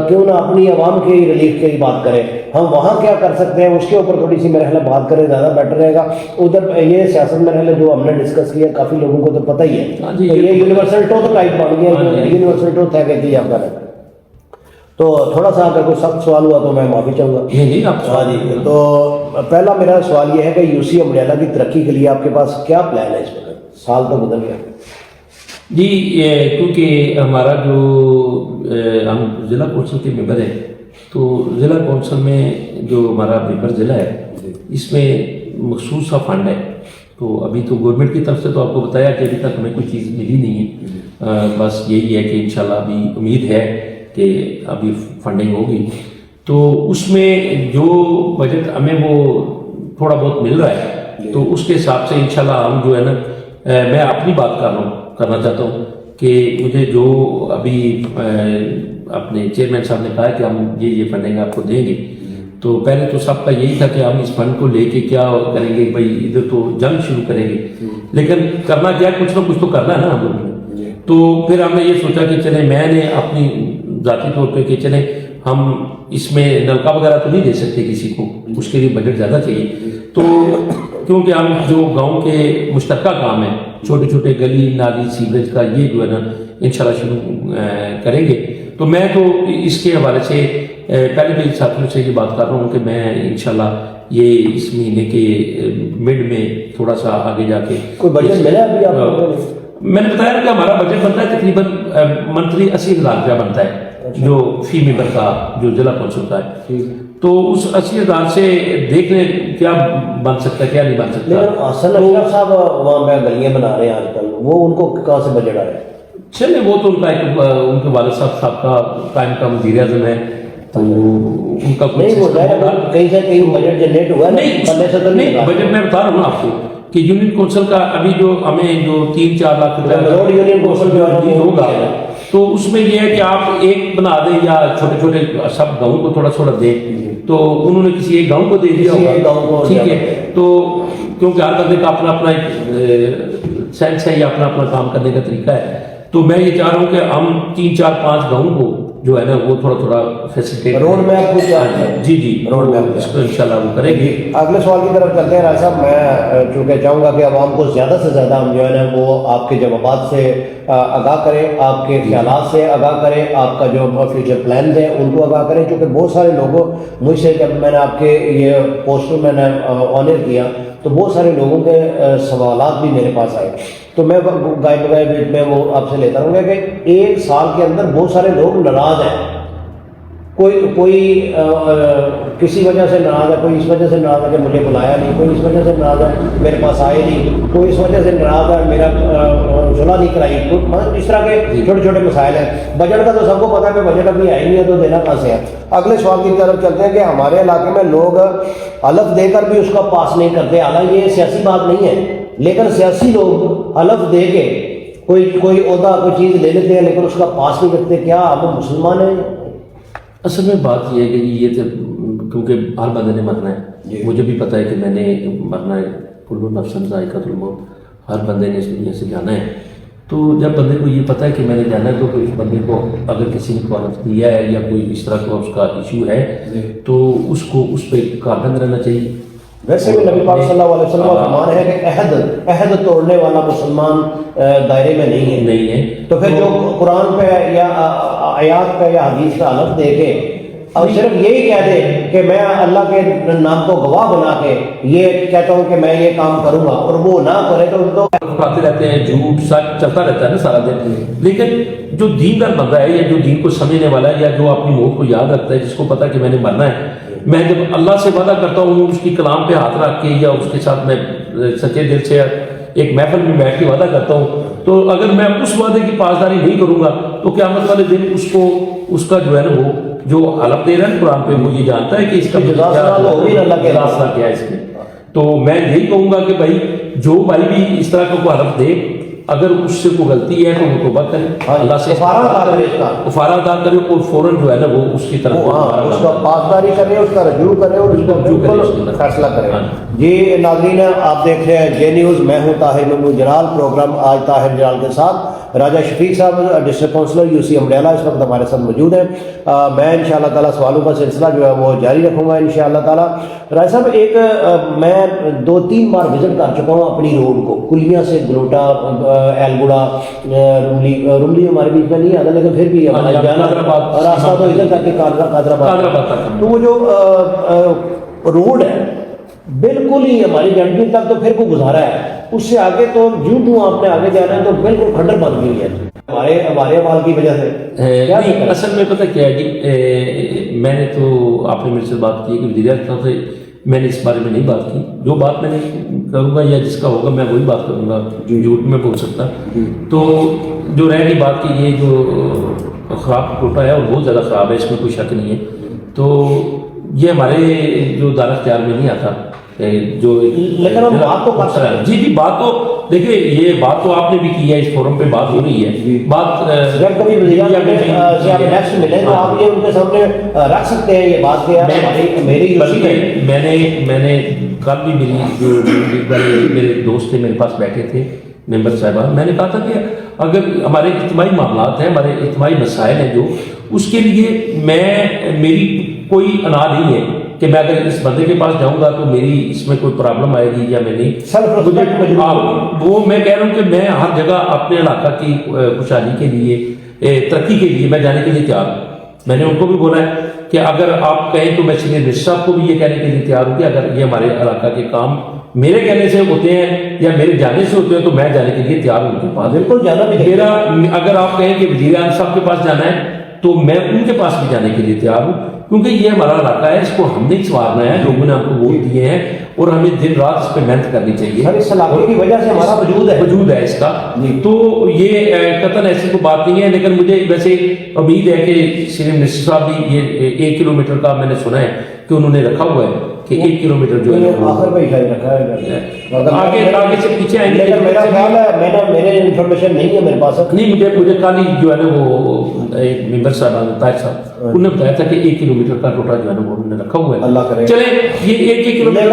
کیوں نہ اپنی عوام کی ریلیف کی بات کریں، ہم وہاں کیا کر سکتے ہیں اس کے اوپر تھوڑی سی میرے خیال بات کریں زیادہ بیٹر رہے گا. ادھر یہ سیاست میرے خیال جو ہم نے ڈسکس کیا کافی لوگوں کو تو پتہ ہی ہے، یہ یونیورسل ٹروتھ ٹائپ بن گیا، یونیورسل ٹروتھ ہے کہ آپ کا. تو تھوڑا سا اگر کوئی سخت سوال ہوا تو میں معافی چاہوں گا. ہاں جی. تو پہلا میرا سوال یہ ہے کہ یوسی امریالہ کی ترقی کے لیے آپ کے پاس کیا پلان ہے؟ اس وقت سال تو بدل گیا جی، کیونکہ ہمارا جو ہم ضلع کونسل کے ممبر ہیں، تو ضلع کونسل میں جو ہمارا ممبر ضلع ہے اس میں مخصوص سا فنڈ ہے. تو ابھی تو گورنمنٹ کی طرف سے تو آپ کو بتایا کہ ابھی تک ہمیں کوئی چیز ملی نہیں ہے، بس یہی ہے کہ انشاءاللہ ابھی امید ہے کہ ابھی فنڈنگ ہوگی. تو اس میں جو بجٹ ہمیں وہ تھوڑا بہت مل رہا ہے، تو اس کے حساب سے انشاءاللہ ہم جو ہے نا، میں اپنی بات کرنا چاہتا ہوں کہ مجھے جو ابھی اپنے چیئرمین صاحب نے کہا کہ ہم یہ فنڈنگ آپ کو دیں گے، تو پہلے تو سب کا یہی تھا کہ ہم اس فنڈ کو لے کے کیا کریں گے، بھائی ادھر تو جنگ شروع کریں گے، لیکن کرنا کیا، کچھ نہ کچھ تو کرنا ہے نا ہم لوگوں نے. تو پھر ہم نے یہ سوچا کہ چلیں، میں نے اپنی ذاتی طور پہ کہ چلیں ہم اس میں نلکا وغیرہ تو نہیں دے سکتے کسی کو، اس کے لیے بجٹ زیادہ چاہیے. تو کیونکہ ہم جو گاؤں کے مشترکہ کام ہیں، چھوٹے چھوٹے گلی نالی سیوریج کا، یہ جو ہے نا انشاءاللہ شروع کریں گے. تو میں تو اس کے حوالے سے پہلے بھی ساتھیوں سے یہ بات کر رہا ہوں کہ میں انشاءاللہ یہ اس مہینے کے مڈ میں تھوڑا سا آگے جا کے کوئی بجٹ ملا ابھی آپ کو؟ میں نے بتایا کہ ہمارا بجٹ بنتا ہے تقریباً منتھلی 80,000 روپیہ بنتا ہے جو فی ممبر کا جو ضلع کونسل کا ہے. تو اس 80,000 سے دیکھ لیں کیا بن سکتا ہے کیا نہیں بن سکتا. لیکن حسن اشرف صاحب وہاں پہ گلیاں بنا رہے ہیں آج کل، وہ ان کو کہاں سے بجٹ آیا؟ چلے وہ تو ان کا ایک ان کے والد صاحب کا ٹائم کا وزیر اعظم ہے، تو ان کا نہیں وہ کہیں سے کہیں بجٹ جنریٹ ہوا نہیں. بجٹ میں بتا رہا ہوں آپ کو کہ یونین کونسل کا ابھی جو ہمیں جو 3-4 لاکھ روپے یونین کونسل جو ہوگا، تو اس میں یہ ہے کہ آپ ایک بنا دیں یا چھوٹے چھوٹے سب گاؤں کو تھوڑا تھوڑا دیں. تو انہوں نے کسی ایک گاؤں کو دے دیا ہوگا، ٹھیک ہے. تو کیونکہ ہر بندے کا اپنا اپنا ایک سینس ہے یا اپنا اپنا کام کرنے کا طریقہ ہے. تو میں یہ چاہ رہا ہوں کہ ہم 3-4-5 گاؤں کو جو ہے نا وہ تھوڑا تھوڑا فیسیلیٹیٹ روڈ میپ کو جی روڈ میپ اس کو انشاءاللہ وہ کریں گے. اگلے سوال کی طرف چلتے ہیں راج صاحب. میں چونکہ چاہوں گا کہ عوام کو زیادہ سے زیادہ ہم جو ہے نا وہ آپ کے جوابات سے آگاہ کریں، آپ کے خیالات سے آگاہ کریں، آپ کا جو فیوچر پلانز ہیں ان کو آگاہ کریں. چونکہ بہت سارے لوگوں مجھ سے جب میں نے آپ کے یہ پوسٹر میں نے آنر کیا تو بہت سارے لوگوں کے سوالات بھی میرے پاس آئے. تو میں گائے بغیر بیچ میں وہ آپ سے لیتا ہوں گا کہ ایک سال کے اندر بہت سارے لوگ ناراض ہیں. کوئی کسی وجہ سے ناراض ہے، کوئی اس وجہ سے ناراض ہے کہ مجھے بلایا نہیں، کوئی اس وجہ سے ناراض ہے میرے پاس آئے نہیں، کوئی اس وجہ سے ناراض ہے میرا صلح نہیں کرائی. مطلب اس طرح کے چھوٹے چھوٹے مسائل ہیں. بجٹ کا تو سب کو پتا ہے کہ بجٹ ابھی آئی نہیں ہے تو دینا کہاں سے ہے. اگلے سوال کی طرف چلتے ہیں کہ ہمارے علاقے میں لوگ حلف دے کر بھی اس کا پاس نہیں کرتے. حالانکہ یہ سیاسی بات نہیں ہے، لیکن سیاسی لوگ حلف دے کے کوئی عہدہ کوئی چیز لے لیتے ہیں لیکن اس کا پاس نہیں کرتے. کیا ہم مسلمان ہیں؟ اصل میں بات یہ ہے کہ یہ تو کیونکہ ہر بندے نے مرنا ہے، مجھے بھی پتہ ہے کہ میں نے مرنا ہے، کل نفس ذائقۃ الموت، ہر بندے نے اس دنیا سے جانا ہے. تو جب بندے کو یہ پتہ ہے کہ میں نے جانا ہے تو کوئی بندے کو اگر کسی نے کوالف دیا ہے یا کوئی اس طرح کا اس کا ایشو ہے تو اس کو اس پہ کاربند رہنا چاہیے. ویسے بھی نبی پاک صلی اللہ علیہ وسلم کا فرمان ہے کہ عہد توڑنے والا مسلمان دائرے میں نہیں ہے. تو پھر جو قرآن پہ یا آیات پہ یا حدیث کا حلف دے کے اور صرف یہی کہہ دے کہ میں اللہ کے نام کو گواہ بنا کے یہ کہتا ہوں کہ میں یہ کام کروں گا اور وہ نہ کرے تو ان کو کھاتے رہتے ہیں، جھوٹ سچ چلتا رہتا ہے نا سارا دن. لیکن جو دیندار بندہ ہے یا جو دین کو سمجھنے والا ہے یا جو اپنی موت کو یاد رکھتا ہے، جس کو پتا ہے کہ میں نے مرنا ہے، میں جب اللہ سے وعدہ کرتا ہوں اس کی کلام پہ ہاتھ رکھ کے یا اس کے ساتھ میں سچے دل سے ایک محفل میں بیٹھ کے وعدہ کرتا ہوں، تو اگر میں اس وعدے کی پاسداری نہیں کروں گا تو قیامت والے دن اس کا جو ہے نا وہ جو حلف دے رہا ہے قرآن پہ وہ یہ جانتا ہے کہ اس کا راستہ کیا ہے اس میں. تو میں یہی کہوں گا کہ بھائی جو بھائی بھی اس طرح کا کوئی حلف دے اگر اس سے کوئی غلطی ہے تو وہ توبہ کرے، اللہ سے کفارہ ادا کرے اور فوراً جو ہے نا وہ اس کی طرف اس کا پاسداری کرے، اس کا رجوع کرے اور اس کو بالکل فیصلہ کرے. جی ناظرین، آپ دیکھ رہے ہیں جے نیوز، میں ہوں طاہر ممنون جلال. پروگرام آج طاہر جلال کے ساتھ راجہ شفیق صاحب ڈسٹرکٹ کونسلر یو سی امریلا اس وقت ہمارے ساتھ موجود ہیں. میں انشاءاللہ تعالیٰ سوالوں کا سلسلہ جو ہے وہ جاری رکھوں گا انشاءاللہ تعالیٰ. راجہ صاحب ایک میں 2-3 بار وزٹ کر چکا ہوں اپنی روڈ کو، کلیاں سے گلوٹا، ایلگوڑا، روملی ہمارے بیچ میں نہیں آتا لیکن پھر بھی راستہ تو ادھر تک کہ قادرآباد. تو وہ جو روڈ ہے بالکل ہی ہماری جنگی تک تو پھر کو گزارا ہے، اس سے آگے تو جو آپ نے آگے جانا ہے تو بالکل کھنڈر بن گئی ہے ہمارے مال کی وجہ سے. اصل میں پتہ کیا ہے جی، میں نے تو آپ نے میرے سے بات کی کہ وزیر اعظم سے میں نے اس بارے میں نہیں بات کی. جو بات میں نے کروں گا یا جس کا ہوگا میں وہی بات کروں گا، جھوٹ میں بول سکتا. تو جو رہ گئی بات کی یہ جو خراب ٹوٹا ہے اور بہت زیادہ خراب ہے، اس میں کوئی شک نہیں ہے. تو یہ ہمارے جو دار اختیار میں نہیں آتا جو لیکن ہم بات تو کر سکتے ہیں. جی بات تو دیکھیں، یہ بات تو آپ نے بھی کی ہے، اس فورم پہ بات ہو رہی ہے. بات جب کبھی سے آپ نیکسٹ ملیں تو آپ یہ ان کے سامنے رکھ سکتے ہیں یہ بات کہ میری میں نے کل بھی میرے دوست تھے میرے پاس بیٹھے تھے ممبر صاحبان، میں نے کہا تھا کہ اگر ہمارے اجتماعی معاملات ہیں، ہمارے اجتماعی مسائل ہیں جو اس کے لیے میری کوئی انا نہیں ہے کہ میں اگر اس بندے کے پاس جاؤں گا تو میری اس میں کوئی پرابلم آئے گی یا میں نہیں وہ میں کہہ رہا ہوں کہ میں ہر جگہ اپنے علاقہ کی خوشحالی کے لیے ترقی کے لیے میں جانے کے لیے تیار ہوں. میں نے ان کو بھی بولا ہے کہ اگر آپ کہیں تو میں سینئر منسٹر صاحب کو بھی یہ کہنے کے لیے تیار ہوں کہ اگر یہ ہمارے علاقہ کے کام میرے کہنے سے ہوتے ہیں یا میرے جانے سے ہوتے ہیں تو میں جانے کے لیے تیار ہوں ان کے پاس. بالکل جانا بھی میرا اگر آپ کہیں کہ وزیر اعظم صاحب کے پاس جانا ہے تو میں ان کے پاس بھی جانے کے لیے تیار ہوں, کیونکہ یہ ہمارا علاقہ ہے, اس کو ہم نے سنوارنا ہے, لوگوں نے ہم کو ووٹ دیے ہیں اور ہمیں دن رات اس پہ محنت کرنی چاہیے. اس علاقے کی وجہ سے ہمارا وجود ہے اس کا. تو یہ قطعاً ایسی کوئی بات نہیں ہے, لیکن مجھے ویسے امید ہے کہ سینئر منسٹر صاحب بھی یہ 1 کلومیٹر کا میں نے سنا ہے کہ انہوں نے رکھا ہوا ہے کہ 1 کلومیٹر جو ہے آگے سے پیچھے آئیں گے. میرا خیال ہے میرے انفارمیشن نہیں ہے میرے پاس نہیں, مجھے کل ہی جو ہے نا وہ ایک ممبر صاحب طاہر صاحب انہوں نے بتایا تھا کہ 1 کلومیٹر کا ٹوٹا جو ہے نا وہ انہوں نے رکھا ہوا ہے. اللہ کرے چلے یہ 1 کلومیٹر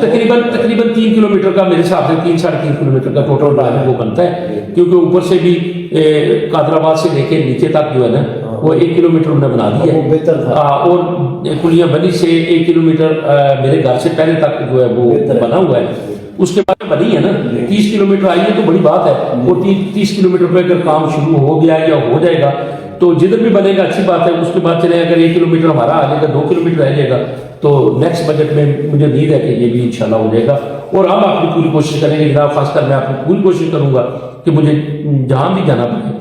تقریباً 3 کلومیٹر کا میرے حساب سے 3-3.5 کلومیٹر کا ٹوٹل جو ہے وہ بنتا ہے, کیونکہ اوپر سے بھی قادر آباد سے لے کے نیچے تک جو ہے نا وہ 1 کلومیٹر انہوں نے بنا دیا ہے. اور کلیاں بنی سے 1 کلومیٹر میرے گھر سے پہلے تک جو ہے وہ بنا ہوا ہے. اس کے بعد بنی ہے نا 30 کلومیٹر آئی ہے تو بڑی بات ہے. اور 30 کلومیٹر پہ اگر کام شروع ہو گیا یا ہو جائے گا تو جدھر بھی بنے گا اچھی بات ہے. اس کے بعد چلے اگر 1 کلومیٹر ہمارا آ جائے گا 2 کلومیٹر رہ جائے گا تو نیکسٹ بجٹ میں مجھے امید ہے کہ یہ بھی انشاءاللہ ہو جائے گا. اور ہم اپنی پوری کوشش کریں گے جناب, خاص کر میں اپنی پوری کوشش کروں گا کہ مجھے جہاں بھی جانا پڑے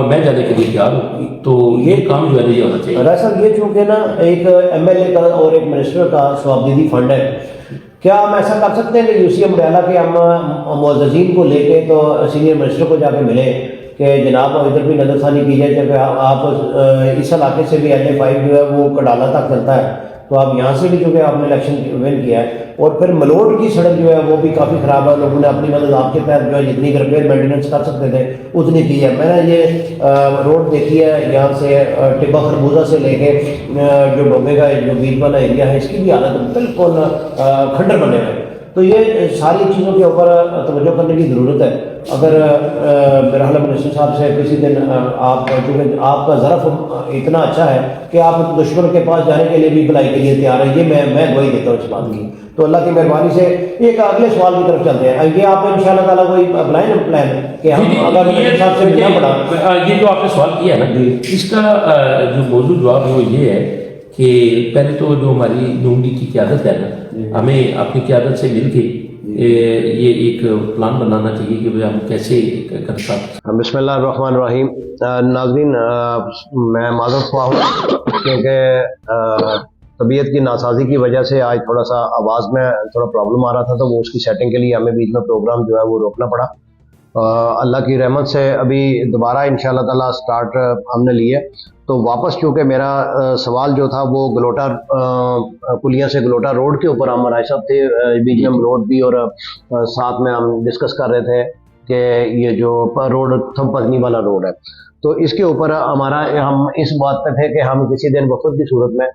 میں جانے کے لیے تیار ہوں. تو یہ کام جو ہے یہ ہونا چاہیے. راج صاحب یہ چونکہ نا ایک MLA کا اور ایک منسٹر کا ثوابدیدی فنڈ ہے, کیا ہم ایسا کر سکتے ہیں کہ UC امریالہ کے ہم معززین کو لے کے تو سینئر منسٹر کو جا کے ملیں کہ جناب ادھر بھی نظر ثانی کی جائے کہ آپ اس علاقے سے بھی LA5 جو ہے وہ کڈالہ تک چلتا ہے, تو آپ یہاں سے بھی جو کہ آپ نے الیکشن ون کیا ہے, اور پھر ملوٹ کی سڑک جو ہے وہ بھی کافی خراب ہے, لوگوں نے اپنی مدد آپ کے تحت جو ہے جتنی ریپیئر مینٹیننس کر سکتے تھے اتنی کی ہے. میں نے یہ روڈ دیکھی ہے یہاں سے ٹبا خربوزہ سے لے کے جو ڈوبے کا جو بیچ والا ایریا ہے, اس کی بھی حالت بالکل کھنڈر بنے ہوئے. تو یہ ساری چیزوں کے اوپر توجہ کرنے کی ضرورت ہے. اگر میرا خیال منسٹر صاحب سے کسی دن آپ چونکہ آپ کا ظرف اتنا اچھا ہے کہ آپ دشمن کے پاس جانے کے لیے بھی بھلائی کے لیے تیار ہیں, یہ میں گواہی دیتا ہوں اس بات کی. تو اللہ کی مہربانی سے ایک اگلے سوال کی طرف چلتے ہیں. یہ آپ ان شاء اللہ تعالیٰ کوئی بلائیں نا پلان کہ ہم اگر صاحب سے ملنا پڑا. یہ جو آپ نے سوال کیا ہے نا اس کا جو موضوع جواب ہے وہ یہ ہے کہ پہلے تو جو ہماری نون لیگ کی قیادت ہے نا, ہمیں اپنی قیادت سے مل کے یہ ایک پلان بنانا چاہیے کہ ہم کیسے کر سکتے. بسم اللہ الرحمن الرحیم. ناظرین میں معذرت خواہ ہوں کیونکہ طبیعت کی ناسازی کی وجہ سے آج تھوڑا سا آواز میں تھوڑا پرابلم آ رہا تھا, تو وہ اس کی سیٹنگ کے لیے ہمیں بیچ میں پروگرام جو ہے وہ روکنا پڑا. اللہ کی رحمت سے ابھی دوبارہ انشاءاللہ تعالیٰ سٹارٹ ہم نے لی ہے. تو واپس چونکہ میرا سوال جو تھا وہ گلوٹا کلیاں سے گلوٹا روڈ کے اوپر ہم رائے صاحب تھے, بیچ میں ہم روڈ بھی اور ساتھ میں ہم ڈسکس کر رہے تھے کہ یہ جو روڈ تھم پزنی والا روڈ ہے, تو اس کے اوپر ہم اس بات پہ تھے کہ ہم کسی دن وفد کی صورت میں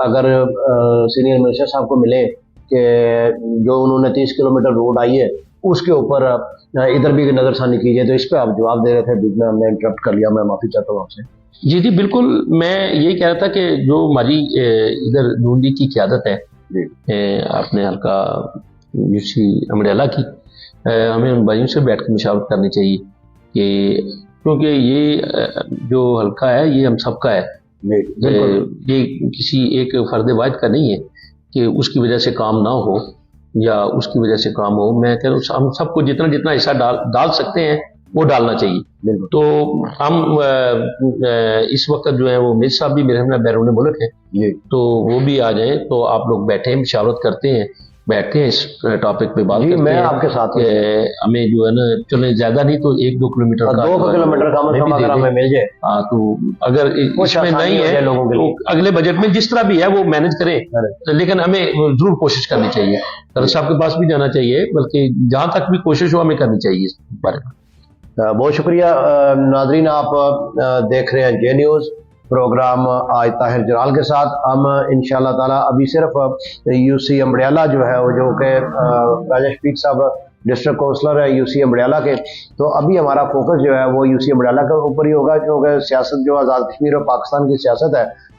اگر سینئر منسٹر صاحب کو ملے کہ جو انہوں نے 30 کلومیٹر روڈ آئی ہے اس کے اوپر ادھر بھی نظر ثانی کیجیے. تو اس پہ آپ جواب دے رہے تھے, بیچ میں ہم نے انٹرپٹ کر لیا, میں معافی چاہتا ہوں آپ سے. جی بالکل, میں یہی کہہ رہا تھا کہ جو ہماری ادھر نون لیگ کی قیادت ہے اپنے حلقہ UC امریالہ کی, ہمیں ان بھائیوں سے بیٹھ کے مشاورت کرنی چاہیے کہ کیونکہ یہ جو حلقہ ہے یہ ہم سب کا ہے, یہ کسی ایک فرد واحد کا نہیں ہے کہ اس کی وجہ سے کام نہ ہو یا اس کی وجہ سے کام ہو. میں کہہ رہا ہوں ہم سب کو جتنا حصہ ڈال سکتے ہیں وہ ڈالنا چاہیے. تو ہم اس وقت جو ہے وہ میر صاحب بھی میرے ہمیں بیرون ملک ہیں, تو وہ بھی آ جائیں تو آپ لوگ بیٹھیں مشاورت کرتے ہیں, بیٹھتے ہیں اس ٹاپک پہ بات کرتے ہیں. میں آپ کے ساتھ ہمیں جو ہے نا چلیں زیادہ نہیں تو 1-2 کلومیٹر کا 2 کلومیٹر کا اگر ہمیں مل جائے, ہاں تو اگر اس میں نہیں ہے تو اگلے بجٹ میں جس طرح بھی ہے وہ مینج کریں, لیکن ہمیں ضرور کوشش کرنی چاہیے. طاہر صاحب کے پاس بھی جانا چاہیے, بلکہ جہاں تک بھی کوشش ہو ہمیں کرنی چاہیے اس بارے میں. بہت شکریہ ناظرین, آپ دیکھ رہے ہیں جے نیوز پروگرام آج طاہر جلال کے ساتھ. ہم انشاءاللہ تعالیٰ ابھی صرف UC امریالہ جو ہے وہ جو کہ راجہ شفیق صاحب ڈسٹرکٹ کونسلر ہے UC امریالہ کے, تو ابھی ہمارا فوکس جو ہے وہ UC امریالہ کے اوپر ہی ہوگا, کیونکہ سیاست جو آزاد کشمیر اور پاکستان کی سیاست ہے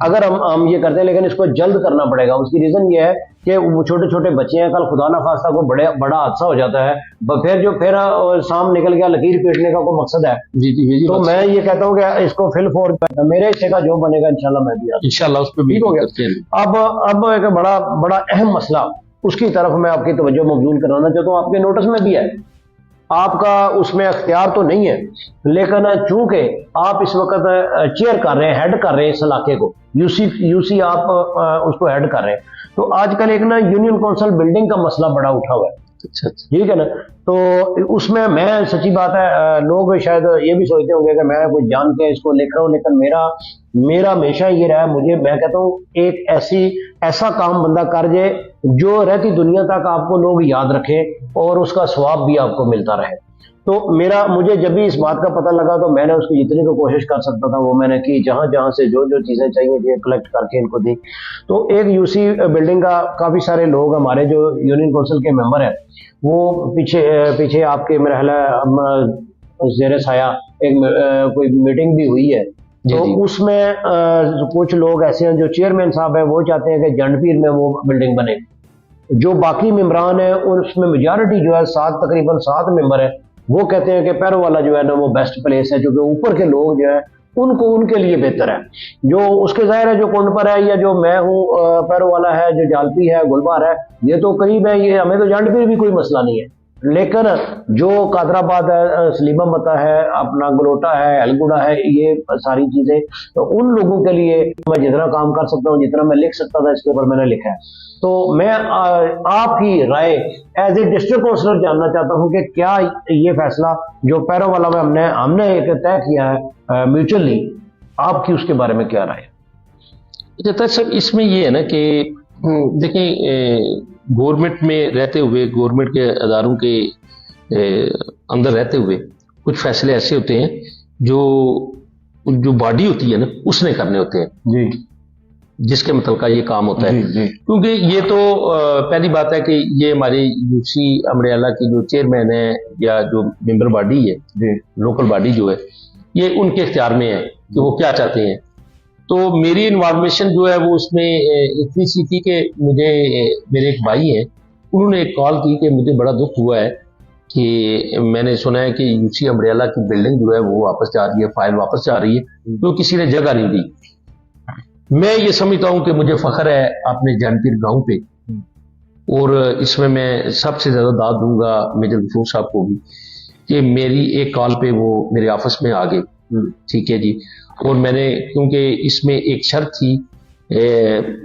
اگر ہم یہ کرتے ہیں، لیکن اس کو جلد کرنا پڑے گا. اس کی ریزن یہ ہے کہ وہ چھوٹے چھوٹے بچے ہیں، کل خدا نخواستہ کو بڑا حادثہ ہو جاتا ہے، پھر سام نکل گیا، لکیر پیٹنے کا کوئی مقصد ہے. جی تو میں یہ کہتا ہوں کہ اس کو فل فور میرے حصے کا جو بنے گا انشاءاللہ میں بھی انشاءاللہ اس پہ بھی ہو گیا. اب ایک بڑا اہم مسئلہ، اس کی طرف میں آپ کی توجہ مبذول کرانا چاہتا ہوں. آپ کے نوٹس میں بھی ہے، آپ کا اس میں اختیار تو نہیں ہے، لیکن چونکہ آپ اس وقت چیئر کر رہے ہیں، ہیڈ کر رہے ہیں اس علاقے کو، یو سی آپ اس کو ہیڈ کر رہے ہیں. تو آج کل ایک نا یونین کونسل بلڈنگ کا مسئلہ بڑا اٹھا ہوا ہے. اچھا ٹھیک ہے نا. تو اس میں سچی بات ہے، لوگ شاید یہ بھی سوچتے ہوں گے کہ میں کوئی جان کے اس کو لکھ رہا ہوں، لیکن میرا ہمیشہ یہ رہا ہے، میں کہتا ہوں ایک ایسا کام بندہ کر جائے جو رہتی دنیا تک آپ کو لوگ یاد رکھیں اور اس کا ثواب بھی آپ کو ملتا رہے. تو مجھے جب بھی اس بات کا پتہ لگا تو میں نے اس کی جتنی کو کوشش کر سکتا تھا وہ میں نے کی، جہاں سے جو چیزیں چاہیے تھیں کلیکٹ کر کے ان کو دی. تو ایک یو سی بلڈنگ کا کافی سارے لوگ ہمارے جو یونین کونسل کے ممبر ہیں وہ پیچھے آپ کے میرا خیال ہے زیر سایہ ایک کوئی میٹنگ بھی ہوئی ہے. تو اس میں کچھ لوگ ایسے ہیں جو چیئرمین صاحب ہیں، وہ چاہتے ہیں کہ جنڈ پیر میں وہ بلڈنگ بنے. جو باقی ممبران ہیں اس میں میجارٹی جو ہے تقریباً 7 ممبر ہیں، وہ کہتے ہیں کہ پیرو والا جو ہے نا وہ بیسٹ پلیس ہے، کیونکہ اوپر کے لوگ جو ہیں ان کے لیے بہتر ہے. جو اس کے ظاہر ہے جو کنڈ پر ہے یا جو میں ہوں پیرو والا ہے، جو جالپی ہے، گلبار ہے، یہ تو قریب ہے، یہ ہمیں تو جنڈ پیر بھی کوئی مسئلہ نہیں ہے. لیکن جو قادر آباد ہے، سلیمہ متا ہے، اپنا گلوٹا ہے، الگوڑا ہے، یہ ساری چیزیں تو ان لوگوں کے لیے میں جتنا کام کر سکتا ہوں، جتنا میں لکھ سکتا تھا اس کے اوپر میں نے لکھا ہے. تو میں آپ کی رائے ایز اے ڈسٹرکٹ کونسلر جاننا چاہتا ہوں کہ کیا یہ فیصلہ جو پیرو والا میں ہم نے ایک طے کیا ہے میوچلی، آپ کی اس کے بارے میں کیا رائے؟ جتا صاحب اس میں یہ ہے نا کہ دیکھیں گورنمنٹ میں رہتے ہوئے، گورنمنٹ کے اداروں کے اندر رہتے ہوئے کچھ فیصلے ایسے ہوتے ہیں جو باڈی ہوتی ہے نا اس نے کرنے ہوتے ہیں جی، جس کے متعلقہ یہ کام ہوتا ہے. کیونکہ یہ تو پہلی بات ہے کہ یہ ہماری یو سی امریالہ کی جو چیئرمین ہے یا جو ممبر باڈی ہے، لوکل باڈی جو ہے، یہ ان کے اختیار میں ہے کہ وہ کیا چاہتے ہیں. تو میری انوالویشن جو ہے وہ اس میں اتنی سی تھی کہ مجھے میرے ایک بھائی ہیں، انہوں نے ایک کال کی کہ مجھے بڑا دکھ ہوا ہے کہ میں نے سنا ہے کہ یو سی امریالہ کی بلڈنگ جو ہے وہ واپس جا رہی ہے، فائل واپس جا رہی ہے، تو کسی نے جگہ نہیں دی. میں یہ سمجھتا ہوں کہ مجھے فخر ہے اپنے جانپیر گاؤں پہ، اور اس میں سب سے زیادہ داد دوں گا میجر غفور صاحب کو بھی کہ میری ایک کال پہ وہ میرے آفس میں آ گئے. ٹھیک ہے جی. اور میں نے کیونکہ اس میں ایک شرط تھی،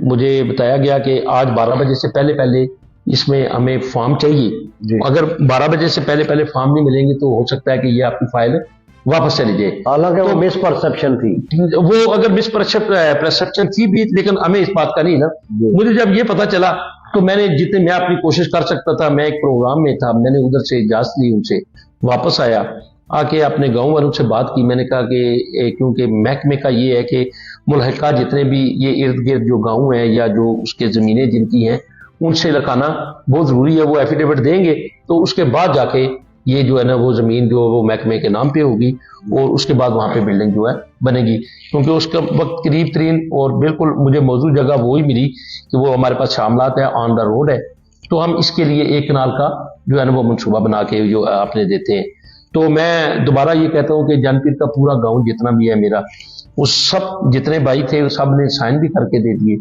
مجھے بتایا گیا کہ آج 12 بجے سے پہلے اس میں ہمیں فارم چاہیے. اگر 12 بجے سے پہلے فارم نہیں ملیں گے تو ہو سکتا ہے کہ یہ آپ کی فائل واپس چلی جائے. حالانکہ وہ مس پرسپشن تھی، وہ اگر مس پرسپشن تھی بھی، لیکن ہمیں اس بات کا نہیں نا. مجھے جب یہ پتا چلا تو میں نے جتنے میں اپنی کوشش کر سکتا تھا، میں ایک پروگرام میں تھا، میں نے ادھر سے اجازت لی، ان سے واپس آ کے اپنے گاؤں والوں سے بات کی. میں نے کہا کہ کیونکہ محکمے کا یہ ہے کہ ملحقہ جتنے بھی یہ ارد گرد جو گاؤں ہیں یا جو اس کے زمینیں جن کی ہیں ان سے لکھانا بہت ضروری ہے. وہ ایفیڈیوٹ دیں گے تو اس کے بعد جا کے یہ جو ہے نا وہ زمین جو وہ محکمے کے نام پہ ہوگی اور اس کے بعد وہاں پہ بلڈنگ جو ہے بنے گی. کیونکہ اس کا وقت قریب ترین اور بالکل مجھے موضوع جگہ وہی ملی کہ وہ ہمارے پاس شاملات ہے، آن دا روڈ ہے. تو ہم اس کے لیے 1 کنال کا جو ہے نا وہ منصوبہ بنا کے جو آپ نے دیتے ہیں. تو میں دوبارہ یہ کہتا ہوں کہ جانپیر کا پورا گاؤں جتنا بھی ہے میرا، وہ سب جتنے بھائی تھے وہ سب نے سائن بھی کر کے دے دیے.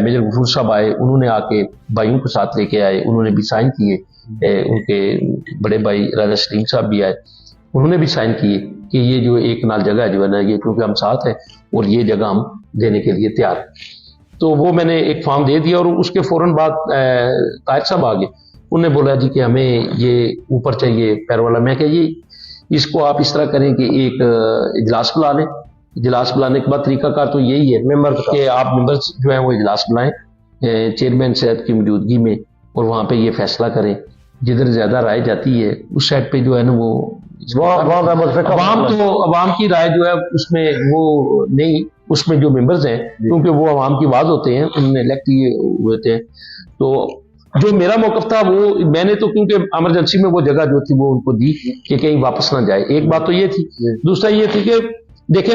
میجر غفور صاحب آئے، انہوں نے آ کے بھائیوں کو ساتھ لے کے آئے، انہوں نے بھی سائن کیے. ان کے بڑے بھائی راجا سلیم صاحب بھی آئے، انہوں نے بھی سائن کیے کہ یہ جو 1 کنال جگہ ہے جو ہے نا یہ کیونکہ ہم ساتھ ہیں اور یہ جگہ ہم دینے کے لیے تیار. تو وہ میں نے ایک فارم دے دیا اور اس کے فوراً بعد طاہر صاحب آ گئے. انہوں نے بولا جی کہ ہمیں یہ اوپر چاہیے پیر والا. میں کہ یہ اس کو آپ اس طرح کریں کہ ایک اجلاس بلا لیں. اجلاس بلانے کے بعد طریقہ کار تو یہی ہے کہ آپ ممبرز جو ہیں وہ اجلاس بلائیں چیئرمین صحت کی موجودگی میں، اور وہاں پہ یہ فیصلہ کریں. جدھر زیادہ رائے جاتی ہے اس سائڈ پہ جو ہے نا وہ عوام کی رائے جو ہے اس میں وہ نہیں، اس میں جو ممبرز ہیں کیونکہ وہ عوام کی آواز ہوتے ہیں، انہوں نے الیکٹ کیے ہوئے تھے. تو جو میرا موقف تھا وہ میں نے تو کیونکہ ایمرجنسی میں وہ جگہ جو تھی وہ ان کو دی کہ کہیں واپس نہ جائے. ایک بات تو یہ تھی. دوسرا یہ تھی کہ دیکھیں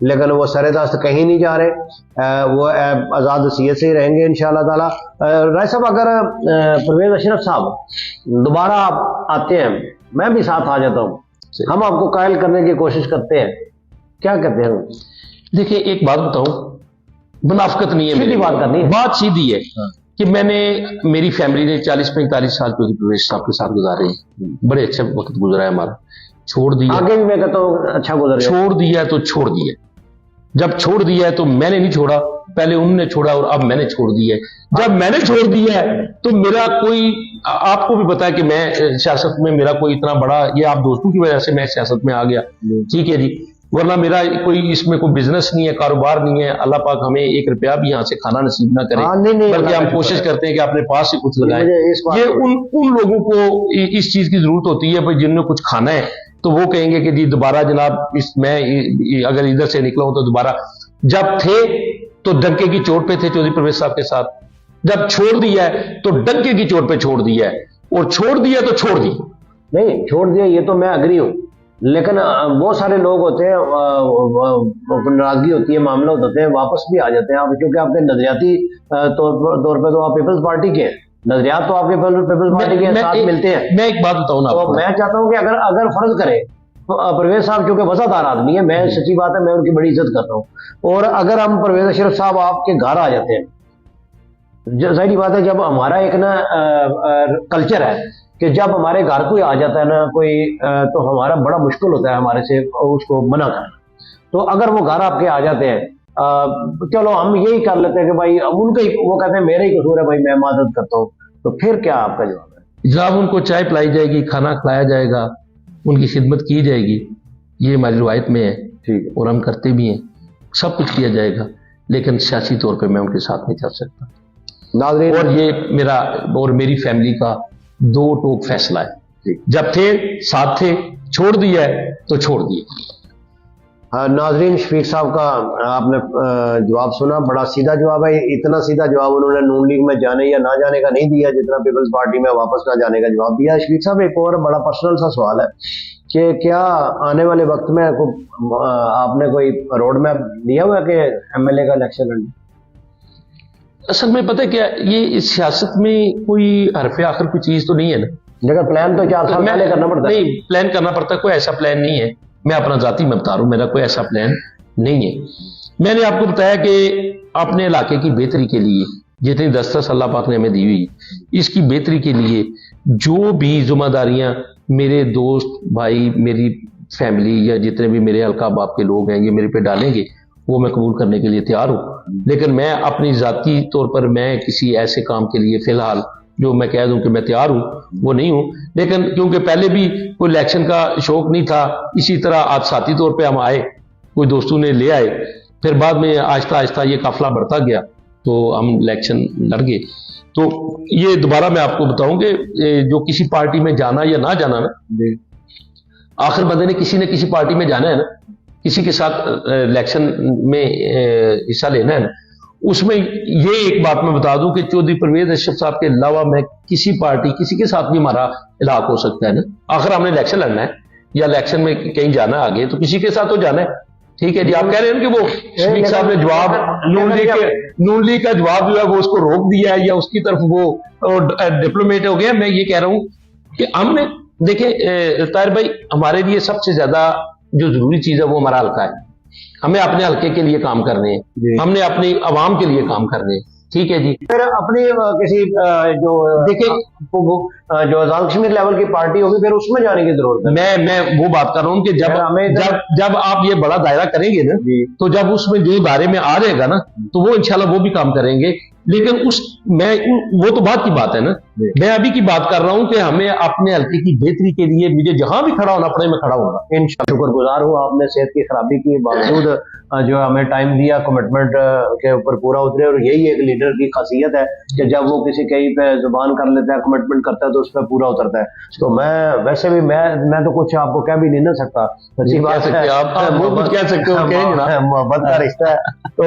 لیکن وہ سر دست کہیں نہیں جا رہے، وہ آزاد وصیت سے ہی رہیں گے انشاءاللہ تعالی۔ رائے صاحب، اگر پرویز اشرف صاحب دوبارہ آپ آتے ہیں، میں بھی ساتھ آ جاتا ہوں، ہم آپ کو قائل کرنے کی کوشش کرتے ہیں، کیا کرتے ہیں؟ دیکھیں ایک بات بتاؤں، منافقت نہیں ہے، سیدھی بات کرنی ہے، بات سیدھی ہے کہ میں نے، میری فیملی نے 40-45 سال چودھری پرویز صاحب کے ساتھ گزارے ہیں، بڑے اچھے وقت گزرا ہے ہمارا، چھوڑ دیا، آگے بھی میں کہتا ہوں اچھا گزر گیا، چھوڑ دیا تو چھوڑ دیا، جب چھوڑ دیا ہے تو میں نے نہیں چھوڑا، پہلے انہوں نے چھوڑا اور اب میں نے چھوڑ دیا ہے۔ جب میں نے چھوڑ دیا ہے تو میرا کوئی، آپ کو بھی پتا ہے کہ میں سیاست میں میرا کوئی اتنا بڑا، یہ آپ دوستوں کی وجہ سے میں سیاست میں آ گیا، ٹھیک ہے جی، ورنہ میرا کوئی اس میں کوئی بزنس نہیں ہے، کاروبار نہیں ہے، اللہ پاک ہمیں 1 روپیہ بھی یہاں سے کھانا نصیب نہ کرے، بلکہ ہم کوشش کرتے ہیں کہ اپنے پاس سے کچھ لگائیں۔ یہ ان لوگوں کو اس چیز کی ضرورت ہوتی ہے جن نے کچھ کھانا ہے تو وہ کہیں گے کہ جی دوبارہ جناب میں اگر ادھر سے نکلا ہوں تو دوبارہ، جب تھے تو ڈنکے کی چوٹ پہ تھے چودھری پرویز صاحب کے ساتھ، جب چھوڑ دیا ہے تو ڈنکے کی چوٹ پہ چھوڑ دیا ہے، اور چھوڑ دیا تو چھوڑ دی، نہیں چھوڑ دیا، یہ تو میں اگری ہوں، لیکن بہت سارے لوگ ہوتے ہیں، ناراضگی ہوتی ہے، معاملہ ہوتے ہیں، واپس بھی آ جاتے ہیں آپ، کیونکہ آپ کے نظریاتی طور پہ تو آپ پیپلز پارٹی کے ہیں، نظریات تو آپ کے پیپلز پارٹی کے ساتھ ملتے ہیں۔ میں ایک بات بتاؤں نا، تو میں چاہتا ہوں کہ اگر فرض کرے، پرویز صاحب چونکہ وفادار آدمی ہے، میں سچی بات ہے، میں ان کی بڑی عزت کرتا ہوں، اور اگر ہم پرویز اشرف صاحب آپ کے گھر آ جاتے ہیں، ظاہری بات ہے جب ہمارا ایک نا کلچر ہے کہ جب ہمارے گھر کوئی آ جاتا ہے نا کوئی، تو ہمارا بڑا مشکل ہوتا ہے ہمارے سے اس کو منع کرنا، تو اگر وہ گھر آپ کے آ جاتے ہیں، چلو ہم یہی کر لیتے ہیں کہ بھائی ان کا وہ کہتے ہیں میرا ہی قصور ہے بھائی، میں معذرت کرتا ہوں، تو پھر کیا آپ کا جواب ہے؟ جناب ان کو چائے پلائی جائے گی، کھانا کھلایا جائے گا، ان کی خدمت کی جائے گی، یہ ہماری روایت میں ہے، ٹھیک ہے، اور ہم کرتے بھی ہیں، سب کچھ کیا جائے گا، لیکن سیاسی طور پہ میں ان کے ساتھ نہیں چل سکتا، ناظرین، اور یہ میرا اور میری فیملی کا 2 ٹوک فیصلہ ہے، جب تھے ساتھ تھے، چھوڑ دیا ہے تو چھوڑ دیا۔ ناظرین، شفیق صاحب کا آپ نے جواب سنا، بڑا سیدھا جواب ہے، اتنا سیدھا جواب انہوں نے نون لیگ میں جانے یا نہ جانے کا نہیں دیا جتنا پیپلز پارٹی میں واپس نہ جانے کا جواب دیا۔ شفیق صاحب، ایک اور بڑا پرسنل سا سوال ہے کہ کیا آنے والے وقت میں آپ نے کوئی روڈ میپ دیا ہوا ہے کہ ایم ایل اے کا الیکشن لڑنا؟ اصل میں پتہ کیا، یہ اس سیاست میں کوئی حرف آخر کوئی چیز تو نہیں ہے نا، لیکن پلان تو 4 سال پہلے کرنا پڑتا ہے۔ نہیں، پلان کرنا پڑتا ہے، کوئی ایسا پلان نہیں ہے، میں اپنا ذاتی میں بتا رہا ہوں، میرا کوئی ایسا پلان نہیں ہے۔ میں نے آپ کو بتایا کہ اپنے علاقے کی بہتری کے لیے جتنی دسترس اللہ پاک نے ہمیں دی ہوئی، اس کی بہتری کے لیے جو بھی ذمہ داریاں میرے دوست بھائی، میری فیملی یا جتنے بھی میرے حلقہ باپ کے لوگ ہیں یہ میرے پہ ڈالیں گے، وہ میں قبول کرنے کے لیے تیار ہوں، لیکن میں اپنی ذاتی طور پر میں کسی ایسے کام کے لیے فی الحال جو میں کہہ دوں کہ میں تیار ہوں وہ نہیں ہوں، لیکن کیونکہ پہلے بھی کوئی الیکشن کا شوق نہیں تھا، اسی طرح حادثاتی طور پہ ہم آئے، کوئی دوستوں نے لے آئے، پھر بعد میں آہستہ آہستہ یہ قافلہ بڑھتا گیا تو ہم الیکشن لڑ گئے۔ تو یہ دوبارہ میں آپ کو بتاؤں کہ جو کسی پارٹی میں جانا یا نہ جانا نا، آخر بندے نے کسی نہ کسی پارٹی میں جانا ہے نا، کسی کے ساتھ الیکشن میں حصہ لینا ہے نا، اس میں یہ ایک بات میں بتا دوں کہ چودھری پرویز اشرف صاحب کے علاوہ میں کسی پارٹی کسی کے ساتھ بھی ہمارا علاق ہو سکتا ہے نا، آخر ہم نے الیکشن لڑنا ہے یا الیکشن میں کہیں جانا ہے آگے تو کسی کے ساتھ تو جانا ہے، ٹھیک ہے جی۔ آپ کہہ رہے ہیں کہ وہ شفیق صاحب نے جواب نون لیگ کا جواب جو ہے وہ اس کو روک دیا ہے یا اس کی طرف وہ ڈپلومیٹ ہو گیا، میں یہ کہہ رہا ہوں کہ ہم نے دیکھیں طاہر بھائی، ہمارے لیے سب سے زیادہ جو ضروری چیز ہے وہ ہمارا حلقہ ہے، ہمیں اپنے حلقے کے لیے کام کرنے ہیں، ہم نے اپنی عوام کے لیے کام کرنے ہیں، ٹھیک ہے جی۔ پھر اپنی کسی جو دیکھیں جو آزاد کشمیر لیول کی پارٹی ہوگی پھر اس میں جانے کی ضرورت ہے۔ میں وہ بات کر رہا ہوں کہ جب آپ یہ بڑا دائرہ کریں گے نا، تو جب اس میں جو دائرے میں آ جائے گا نا تو وہ انشاءاللہ وہ بھی کام کریں گے، لیکن وہ تو بات کی بات ہے نا، میں ابھی کی بات کر رہا ہوں کہ ہمیں اپنے حلقے کی بہتری کے لیے مجھے جہاں بھی کھڑا ہونا پڑے میں کھڑا ہوں گا انشاءاللہ۔ شکر گزار ہوں آپ نے صحت کی خرابی کے باوجود جو ہمیں ٹائم دیا، کمٹمنٹ کے اوپر پورا اترے، اور یہی ایک لیڈر کی خاصیت ہے کہ جب وہ کسی کہیں پہ زبان کر لیتا ہے، کمٹمنٹ کرتا ہے تو اس پہ پورا اترتا ہے۔ تو میں ویسے بھی میں تو کچھ آپ کو کہہ بھی نہیں نہ سکتا، سچی بات ہے، آپ وہ کچھ کہہ سکتے ہو، محبت کا رشتہ ہے۔ تو